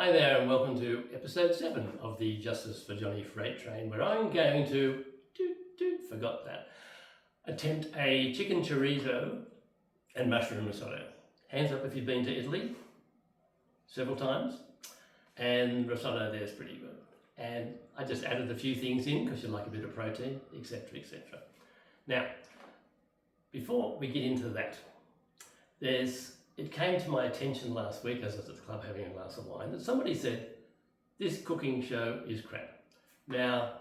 Hi there and welcome to episode 7 of the Justice for Johnny Freight Train, where I'm going to, attempt a chicken chorizo and mushroom risotto. Hands up if you've been to Italy several times, and risotto there is pretty good. And I just added a few things in because you like a bit of protein, etc, etc. Now, before we get into that, it came to my attention last week as I was at the club having a glass of wine that somebody said, this cooking show is crap. Now,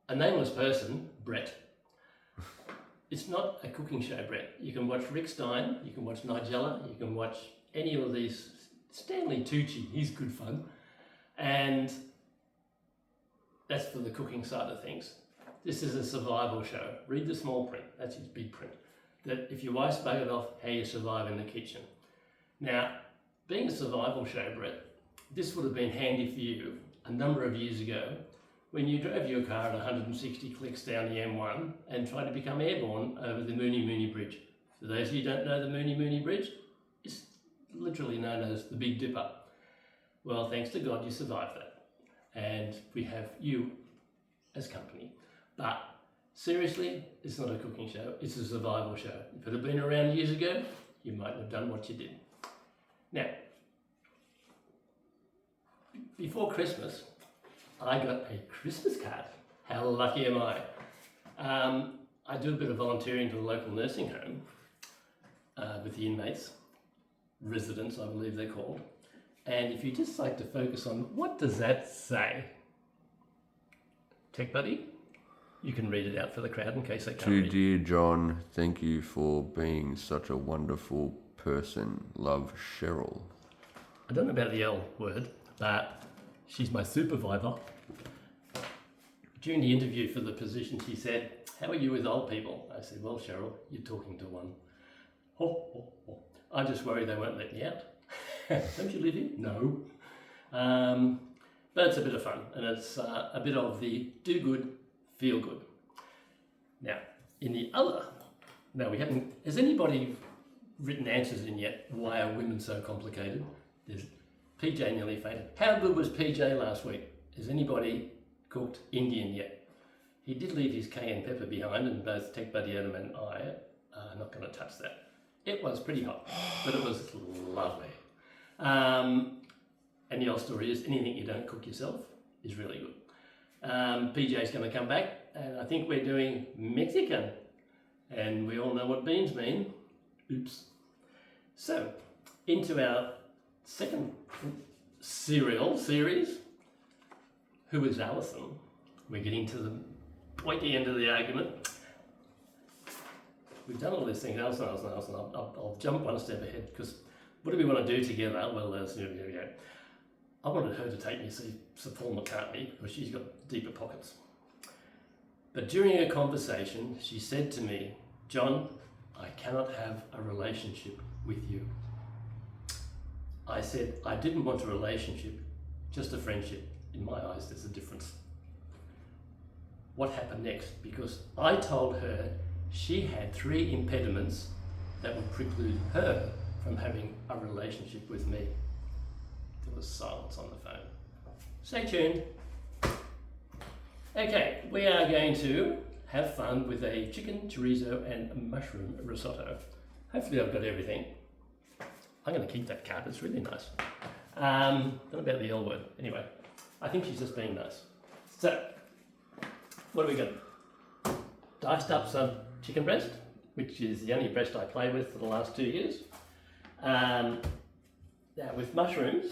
a nameless person, Brett, it's not a cooking show, Brett. You can watch Rick Stein, you can watch Nigella, you can watch any of these, Stanley Tucci, he's good fun. And that's for the cooking side of things. This is a survival show. Read the small print, that's his big print. That if your wife's buggered off, how you survive in the kitchen. Now, being a survival show, Brett, this would have been handy for you a number of years ago when you drove your car at 160 clicks down the M1 and tried to become airborne over the Mooney Mooney Bridge. For those of you who don't know the Mooney Mooney Bridge, it's literally known as the Big Dipper. Well, thanks to God, you survived that. And we have you as company. But seriously, it's not a cooking show, it's a survival show. If it had been around years ago, you mightn't have done what you did. Now, before Christmas, I got a Christmas card. How lucky am I? I do a bit of volunteering to the local nursing home with the inmates, residents I believe they're called. And if you just like to focus on what does that say? Tech buddy? You can read it out for the crowd in case they can't read. To dear John, thank you for being such a wonderful person. Love, Cheryl. I don't know about the L word, but she's my supervisor. During the interview for the position, she said, how are you with old people? I said, well, Cheryl, you're talking to one. Ho, ho, ho. I just worry they won't let me out. Don't you live here? No. But it's a bit of fun, and it's a bit of the do good, feel good. Now, has anybody written answers in yet? Why are women so complicated? There's PJ nearly fainted. How good was PJ last week? Has anybody cooked Indian yet? He did leave his cayenne pepper behind, and both Tech Buddy Adam and I are not going to touch that. It was pretty hot, but it was lovely. And the old story is, anything you don't cook yourself is really good. PJ's going to come back, and I think we're doing Mexican, and we all know what beans mean. Oops. So, into our second cereal series, Who is Alison? We're getting to the pointy end of the argument. We've done all these things, Alison. I'll jump one step ahead, because what do we want to do together? Well, here we go. I wanted her to take me to see Sir Paul McCartney because she's got deeper pockets. But during a conversation, she said to me, John, I cannot have a relationship with you. I said, I didn't want a relationship, just a friendship. In my eyes, there's a difference. What happened next? Because I told her she had 3 impediments that would preclude her from having a relationship with me. There was silence on the phone. Stay tuned. Okay, we are going to have fun with a chicken chorizo and mushroom risotto. Hopefully I've got everything. I'm going to keep that card, it's really nice. Not about the L word. Anyway, I think she's just being nice. So, what do we got? Diced up some chicken breast, which is the only breast I play with for the last 2 years. Now with mushrooms,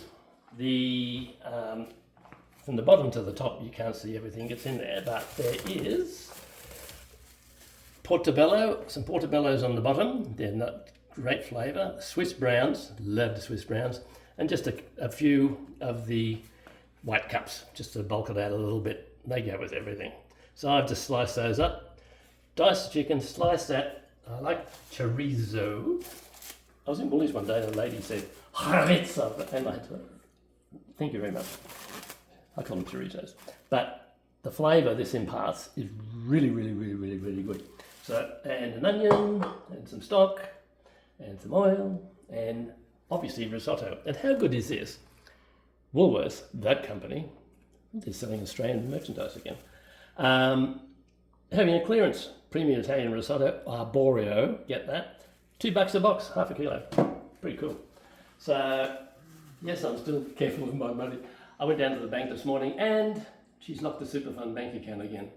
from the bottom to the top, you can't see everything that's in there, but there is portobello, some portobellos on the bottom. They're not great flavour. Swiss browns, love the Swiss browns, and just a few of the white cups, just to bulk it out a little bit. They go with everything. So I've just sliced those up, diced the chicken, sliced that. I like chorizo. I was in Woolies one day and a lady said, chorizo, and I had to, thank you very much. I call them chorizos. But the flavour this imparts is really, really, really, really, really good. So, and an onion, and some stock, and some oil, and obviously risotto. And how good is this? Woolworths, that company, they're selling Australian merchandise again. Having a clearance premium Italian risotto, arborio, get that, $2 a box, half a kilo, pretty cool. So yes, I'm still careful with my money. I went down to the bank this morning and she's locked the Superfund bank account again.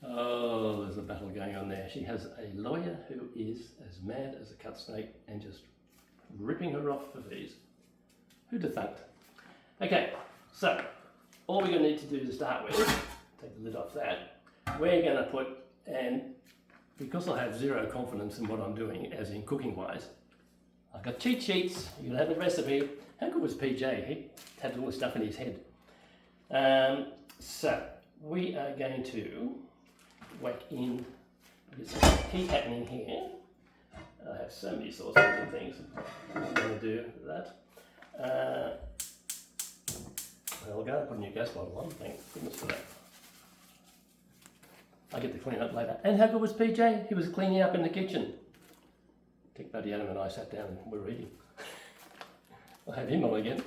Oh, there's a battle going on there. She has a lawyer who is as mad as a cut snake and just ripping her off for fees. Who'd have thunk? Okay, so all we're going to need to do to start with, take the lid off that, we're going to put, and because I have zero confidence in what I'm doing, as in cooking wise, I've got cheat sheets, you can have the recipe. How good was PJ? He had all the stuff in his head. So we are going to whack in, there's some heat happening here. I have so many sauces and things. I'm going to do that. I'll go and put a new gas bottle on, thank goodness for that. I get to clean up later. And how good was PJ? He was cleaning up in the kitchen. Dick Buddy Adam and I sat down and we're eating. I'll have him on again.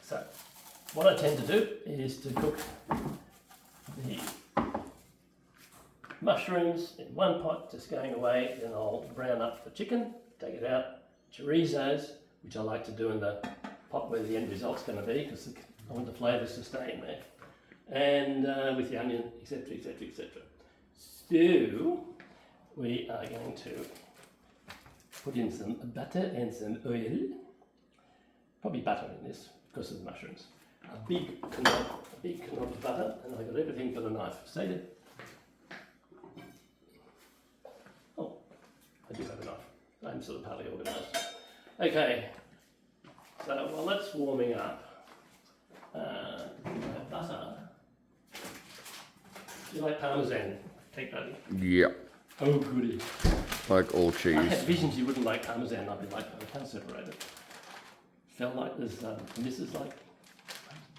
So, what I tend to do is to cook the mushrooms in one pot, just going away, then I'll brown up the chicken, take it out, chorizos, which I like to do in the pot where the end result's going to be, because I want the flavours to stay in there, and with the onion, etc, etc, etc. So, we are going to put in some butter and some oil, probably butter in this, because of the mushrooms. A big knob of butter, and I've got everything for the knife. Stay there. Oh, I do have a knife. I'm sort of partly organised. Okay, so while that's warming up, butter. Do you like parmesan? Take buddy. Yeah. Oh goody. Like all cheese. I had visions you wouldn't like parmesan. I'd be like, I can't separate it. Felt like there's Mrs. like.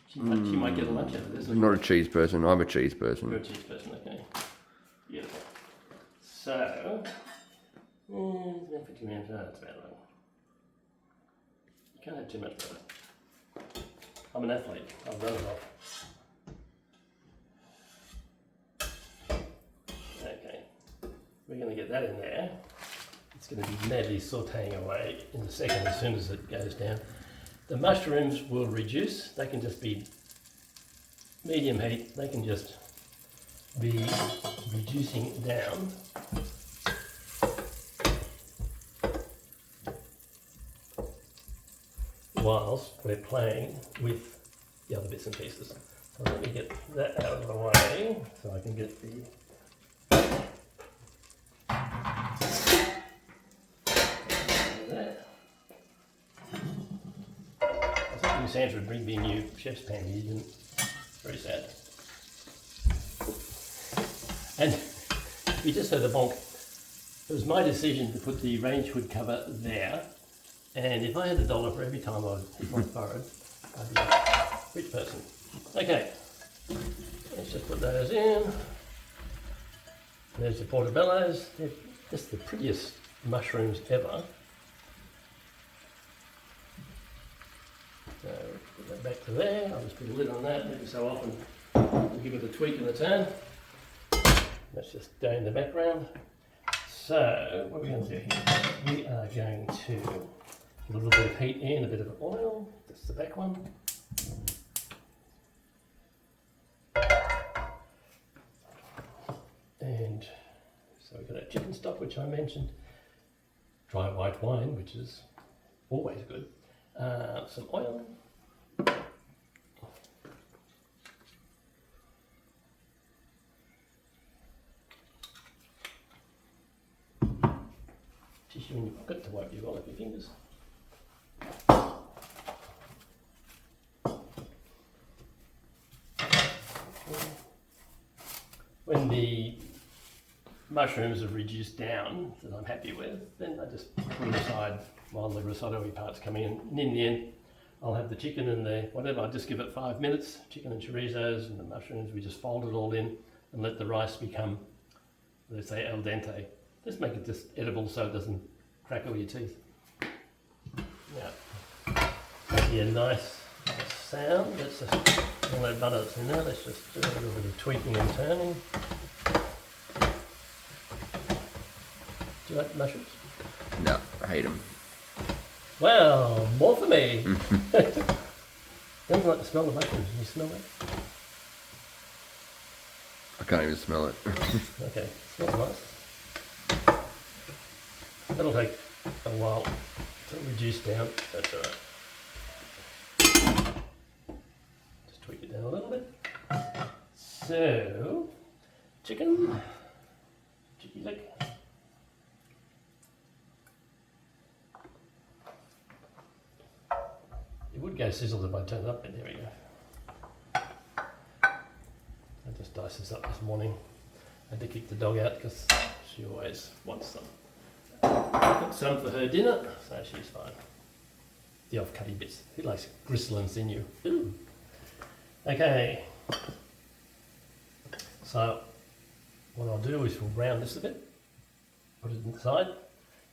She might get a lunch out of this. I'm not a cheese person. I'm a cheese person. You're a cheese person, okay. Beautiful. So, that's about right. You can't have too much butter. I'm an athlete. I'll run it off. Okay. We're going to get that in there. It's going to be madly sauteing away in a second as soon as it goes down. The mushrooms will reduce. They can just be medium heat. They can just be reducing down. Whilst we're playing with the other bits and pieces. So let me get that out of the way so I can get the Sandra would bring me a new chef's pan. He didn't. Very sad. And you just heard the bonk. It was my decision to put the range hood cover there. And if I had $1 for every time I hit my forehead, I'd be a rich person. Okay, let's just put those in. There's the portobellos. They're just the prettiest mushrooms ever. So put that back to there. I'll just put a lid on that. Every so often we'll give it a tweak and a turn. That's just down in the background. So what are we going to do here? We are going to get a little bit of heat in, a bit of oil. That's the back one. And so we've got our chicken stock, which I mentioned. Dry white wine, which is always good. Some oil. Tissue in your pocket to wipe you all up your fingers. When the mushrooms have reduced down that I'm happy with, then I just put them aside while the risotto-y parts come in. And in the end, I'll have the chicken and the whatever, I'll just give it 5 minutes, chicken and chorizos and the mushrooms, we just fold it all in and let the rice become, let's say, al dente. Just make it just edible so it doesn't crack all your teeth. Now, be a nice sound. Let's just, all that butter that's in there, let's just do a little bit of tweaking and turning. Do you like mushrooms? No, I hate them. Well, more for me. Don't like the smell of mushrooms. Can you smell that? I can't even smell it. Okay, smells nice. That'll take a while to reduce down. That's alright. Just tweak it down a little bit. So, chicken leg. It would go sizzled if I turned it up, but there we go. I just diced this up this morning. I had to kick the dog out because she always wants some. I cooked some for her dinner, so she's fine. The off-cutty bits. Who likes gristle and sinew? Ooh. Okay. So, what I'll do is we'll brown this a bit, put it inside,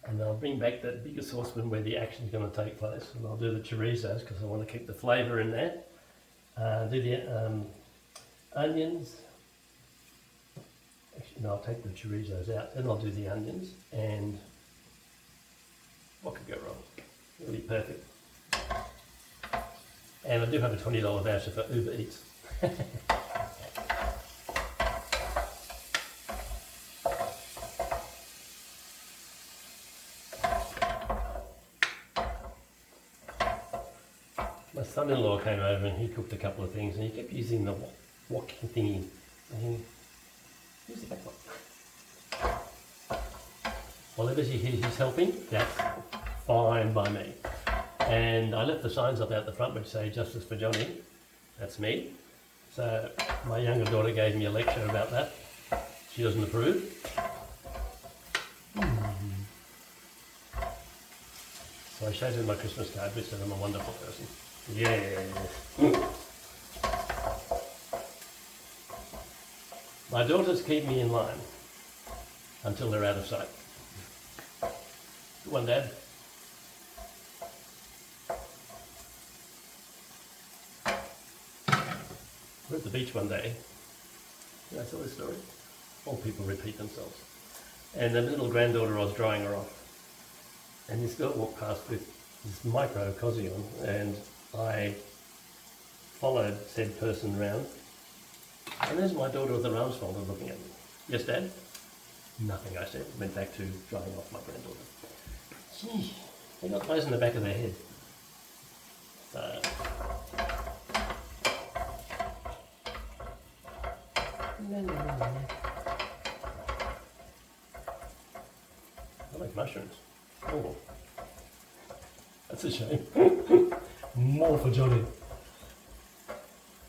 and I'll bring back that bigger saucepan where the action's going to take place. And I'll do the chorizos because I want to keep the flavour in there. Do the onions. Actually, no, I'll take the chorizos out, then I'll do the onions, and what could go wrong? Really perfect. And I do have a $20 voucher for Uber Eats. My son-in-law came over and he cooked a couple of things and he kept using the walking thingy. Use the back one. Whatever he's helping, that's fine by me. And I left the signs up out the front which say "Justice for Johnny." That's me. So my younger daughter gave me a lecture about that. She doesn't approve. So I showed her my Christmas card which said I'm a wonderful person. Yeah. My daughters keep me in line until they're out of sight. Good one, Dad. We're at the beach one day. Did I tell this story? All people repeat themselves. And the little granddaughter, I was drying her off. And this girl walked past with this micro cozy on, and I followed said person round. And there's my daughter with her arms folded looking at me. Yes, Dad? Nothing, I said. Went back to drying off my granddaughter. Gee, they got clothes in the back of their head. So, I like mushrooms. Oh, that's a shame. More for Johnny.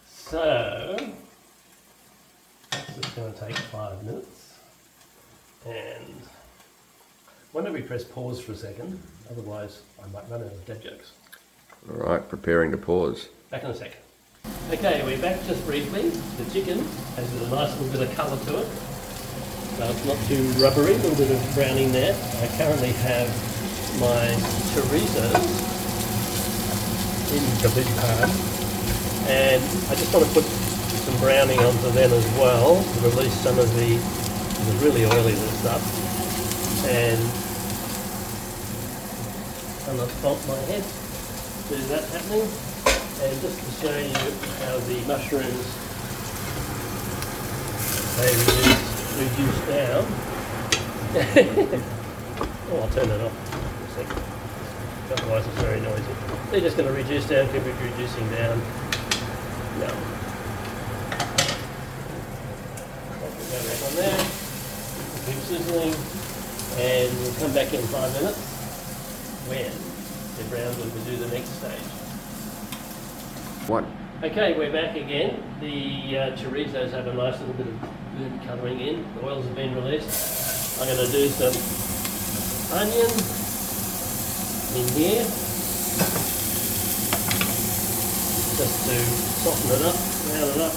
So, this is going to take 5 minutes. And whenever we press pause for a second, otherwise I might run out of dad jokes. Alright, preparing to pause. Back in a sec. Okay, we're back just briefly. The chicken has a nice little bit of colour to it. So it's not too rubbery, a little bit of browning there. I currently have my chorizos in the big pan. And I just want to put some browning onto them as well to release some of the really oily stuff. And I'm going to bump my head. There's that happening. And just to show you how the mushrooms, they reduce down. Oh, I'll turn that off for a second. Otherwise it's very noisy. They're just going to reduce down, keep it reducing down. Now, I'll put that back on there. Keep sizzling. And we'll come back in 5 minutes when they're browned and we'll do the next stage. What? Okay, we're back again. The chorizos have a nice little bit of burnt colouring in. The oils have been released. I'm going to do some onion in here, just to soften it up, brown it up.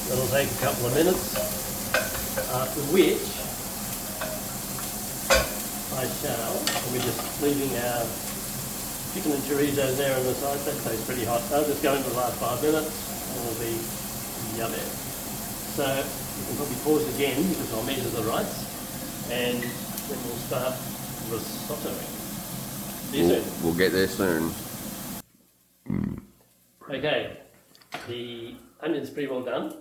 That'll take a couple of minutes, after which I rice channel, and we're just leaving our chicken and chorizo there on the side. That tastes pretty hot. They'll just go into the last 5 minutes and it'll be yummy. So you can probably pause again because I'll measure the rice and then we'll start risottoing. See you soon. We'll get there soon. Okay, the onion's pretty well done,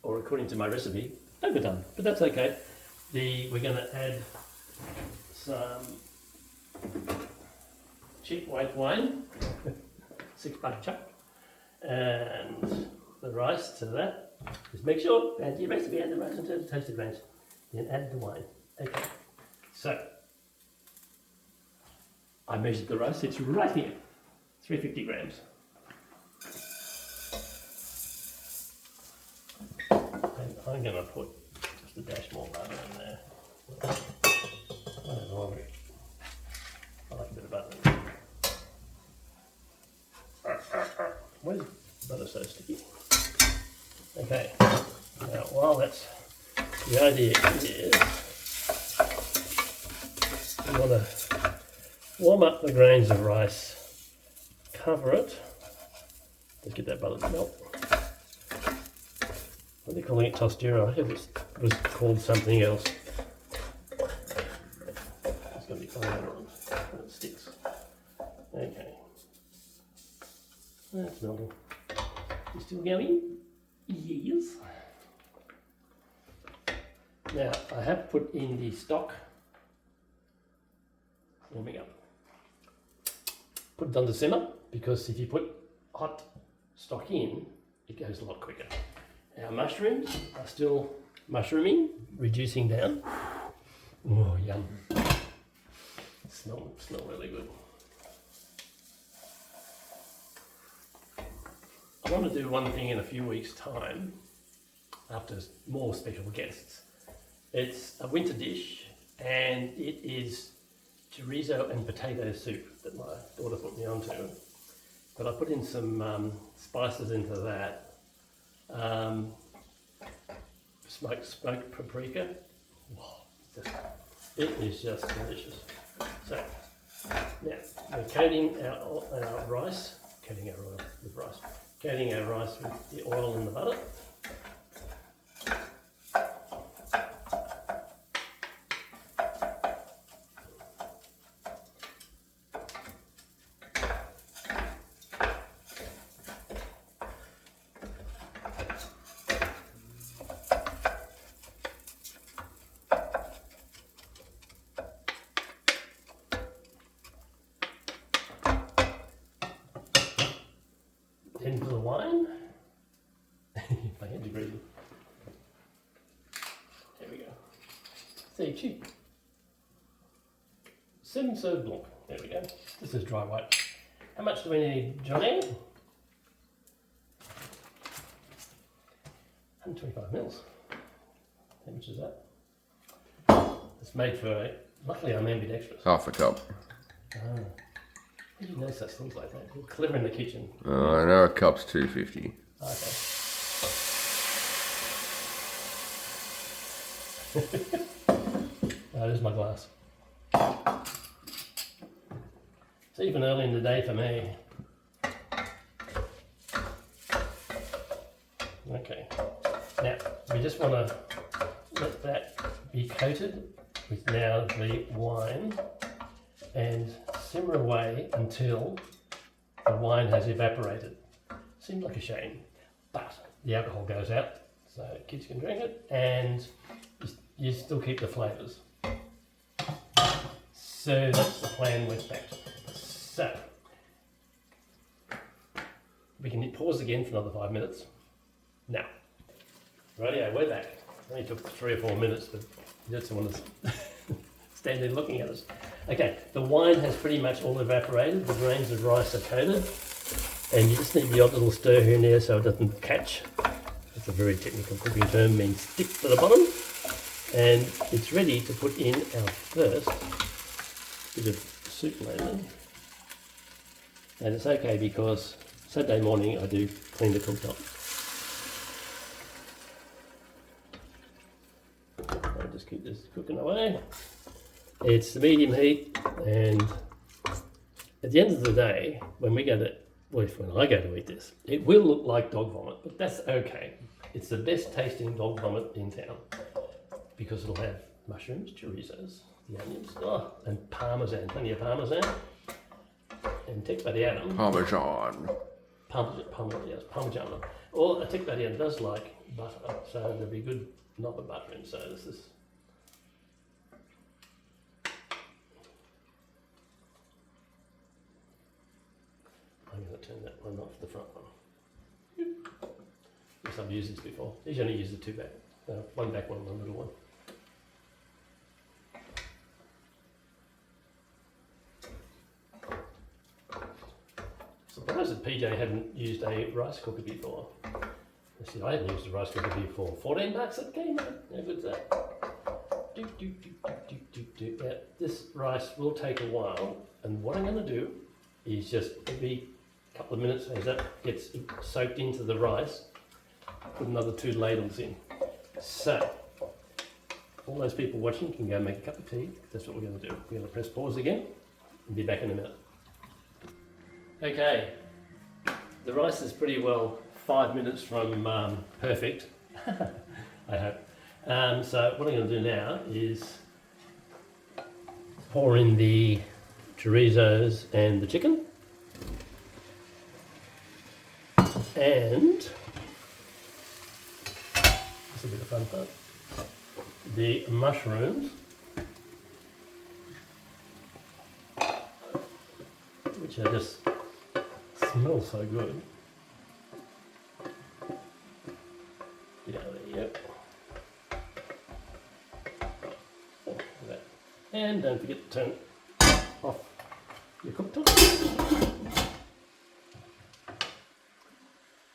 or according to my recipe, overdone, but that's okay. We're going to add some cheap white wine, 6 buck chuck, and the rice to that. Just make sure, add your recipe, add the rice until it's toasted range, then add the wine. Okay, so I measured the rice, it's right here, 350 grams. And I'm going to put just a dash more butter in there. I don't know, I like a bit of butter in there. Why is butter so sticky? Okay, now while that's, the idea is you want to warm up the grains of rice, cover it, let's get that butter to melt. What are they calling it, tostera? I think it was called something else. It's going to be fine later on when it sticks. Okay. That's melting. You still going? Yes. Now, I have put in the stock warming up. Put it on the simmer because if you put hot stock in, it goes a lot quicker. Our mushrooms are still mushrooming, reducing down. Oh, yum. Smell really good. I want to do one thing in a few weeks' time, after more special guests. It's a winter dish, and it is chorizo and potato soup that my daughter put me onto. But I put in some spices into that. Smoked paprika. It is just delicious. So now we're coating our rice, coating our rice with the oil and the butter. Then for the wine, my hands are greasy. There we go. C'est cheap. Sauv Blanc. There we go. This is dry white. How much do we need, Johnny? 125 mils. How much is that? It's made for, luckily I'm ambidextrous. Half a cup. Ah. How do you know such things like that? You're clever in the kitchen. I know a cup's 250. Okay. There's my glass. It's even early in the day for me. Okay. Now, we just want to let that be coated with now the wine and simmer away until the wine has evaporated. Seems like a shame, but the alcohol goes out so kids can drink it and you still keep the flavours. So that's the plan with that. So we can pause again for another 5 minutes. Now, rightio, we're back. It only took 3 or 4 minutes, but you just want to stand there looking at us. Okay, the wine has pretty much all evaporated. The grains of rice are coated, and you just need the odd little stir here and there so it doesn't catch. That's a very technical cooking term, means stick to the bottom. And it's ready to put in our first bit of soup lately. And it's okay because Saturday morning I do clean the cooktop. I'll just keep this cooking away. It's the medium heat, and at the end of the day, when I go to eat this, it will look like dog vomit, but that's okay. It's the best tasting dog vomit in town because it'll have mushrooms, chorizos, the onions, and parmesan, plenty of parmesan, and Tech Buddy Adam. Parmesan. Yes, parmesan. Or a Tech Buddy Adam does like butter, so there'll be a good knob of butter in. So this is. I'm going to turn that one off, the front one. Yes, I've used this before. These only use the two back. One back one, one little one. Surprised that PJ hadn't used a rice cooker before. See, I hadn't used a rice cooker before. $14 at Kmart. How good's that? Yeah, this rice will take a while, and what I'm going to do is just every couple of minutes as that gets soaked into the rice, put another 2 ladles in. So, all those people watching can go make a cup of tea. That's what we're going to do. We're going to press pause again and be back in a minute. Okay, the rice is pretty well 5 minutes from perfect, I hope. So what I'm going to do now is pour in the chorizos and the chicken, and this will be the fun part, the mushrooms, which are just smell so good. Yeah, there you go. Like that. And don't forget to turn off your cooktop.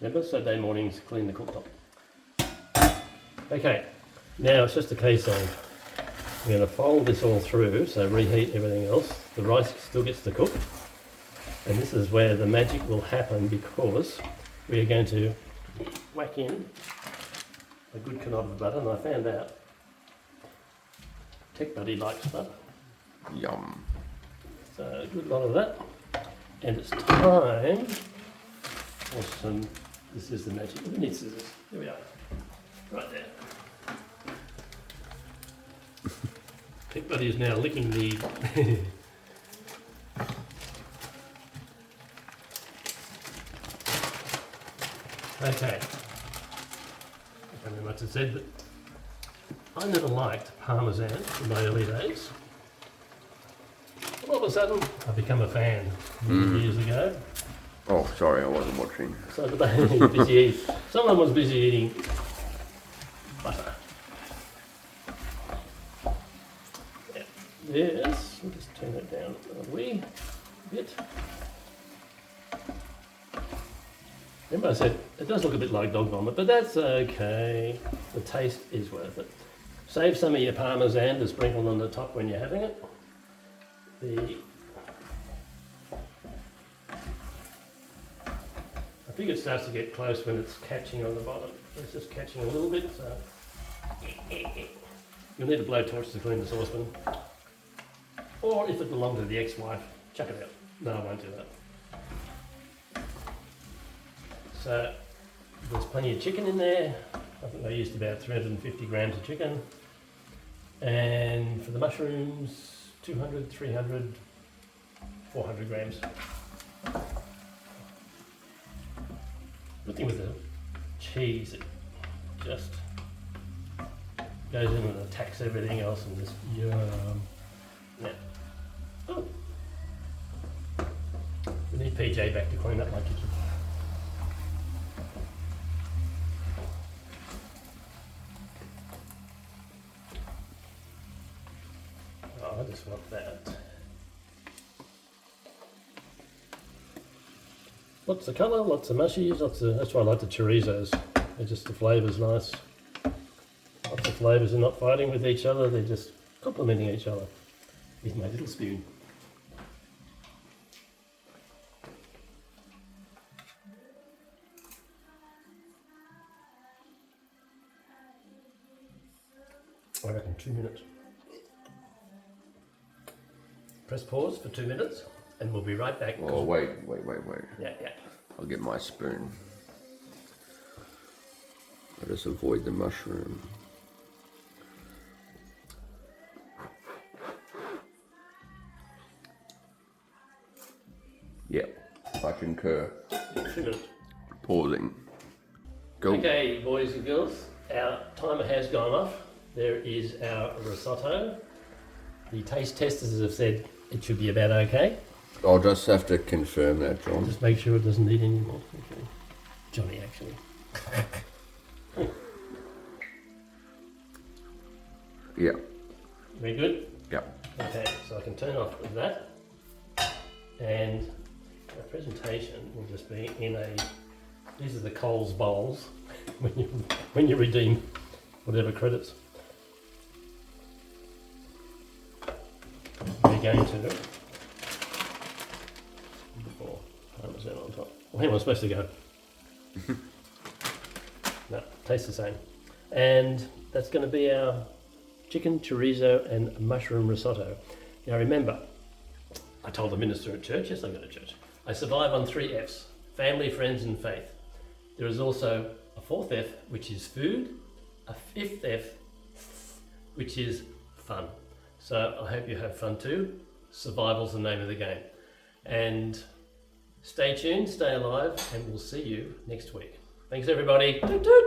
Remember, Saturday mornings clean the cooktop. Okay, now it's just a case of we're going to fold this all through, so reheat everything else. The rice still gets to cook. And this is where the magic will happen, because we are going to whack in a good knob of butter, and I found out Tech Buddy likes butter. Yum. So a good lot of that. And it's time for some, this is the magic, we need scissors. Here we are, right there. Tech Buddy is now licking the okay. I don't know much to say, but I never liked parmesan in my early days. All of a sudden, I've become a fan years ago. Oh, sorry, I wasn't watching. So today, busy eating. Someone was busy eating butter. Yeah. This, we'll just turn it down a wee bit. Remember I said it does look a bit like dog vomit, but that's okay. The taste is worth it. Save some of your parmesan to sprinkle on the top when you're having it. I think it starts to get close when it's catching on the bottom. It's just catching a little bit, so you'll need a blowtorch to clean the saucepan. Or if it belonged to the ex-wife, chuck it out. No, I won't do that. So there's plenty of chicken in there. I think I used about 350 grams of chicken. And for the mushrooms, 200, 300, 400 grams. Good thing with the cheese, it just goes in and attacks everything else and just yum. Now, oh, we need PJ back to clean up my kitchen. Oh, I just want that. Lots of colour, lots of mushies, that's why I like the chorizos. They're just, the flavour's nice. Lots of flavours, they're not fighting with each other, they're just complementing each other. Here's my little spoon. I reckon 2 minutes. press pause for 2 minutes and we'll be right back. Oh, wait. Yeah. I'll get my spoon. Let us avoid the mushroom. Yep, I concur. 2 minutes. Pausing. Go. Okay, boys and girls, our timer has gone off. There is our risotto. The taste testers have said it should be about okay. I'll just have to confirm that, John. Just make sure it doesn't need any more. Okay. Johnny, actually. Yeah. Very good? Yep. Okay, so I can turn off that. And our presentation will just be in a, these are the Coles bowls when you redeem whatever credits. We're going to, before Parmesan on top. Well, how am I supposed to go? No, tastes the same. And that's going to be our chicken, chorizo and mushroom risotto. Now remember, I told the minister at church, yes I go to church, I survive on 3 F's, family, friends and faith. There is also a 4th F, which is food, a 5th F, which is fun. So I hope you have fun too. Survival's the name of the game. And stay tuned, stay alive, and we'll see you next week. Thanks everybody. Toot toot.